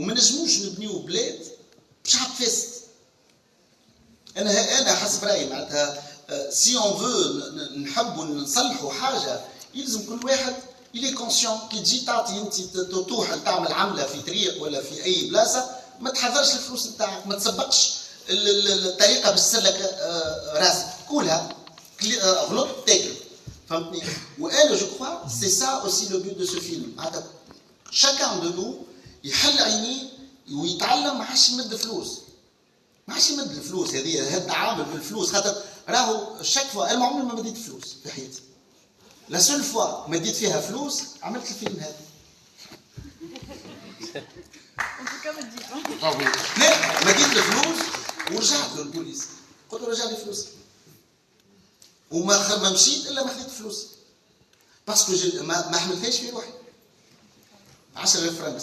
وما نجموش نبنيو بلاد بشعب فاسد. انا حسب رايي معناتها سي اون فو نحبوا نصلحوا حاجه يلزم كل واحد يلي كونسيون. كي تجي تعطي انت تروح تعمل عمله في طريق ولا في اي بلاصه ما تحضرش الفلوس نتاعك، ما تسبقش الطريقه باش تصير لك راسك، كلها غلط تاكل، فهمتني؟ وانا جو كخوا سي سا اوسي لو بوت دو سو فيلم. معناتها شاكان دو نو يحل عينيه ويتعلم ما عادش يمد فلوس، ما عادش يمد الفلوس هذه التعامل بالفلوس. خاطر راهو شاك فوا انا عمري ما مديت فلوس في حياتي، لا سول فوا مديت فيها فلوس عملت الفيلم هذا. لا مديت الفلوس ورجعت له البوليس قلت له رجع لي فلوسي، وما مشيت الا ما خذيت فلوس باسكو ما حملتهاش في روحي 10,000 فرنك.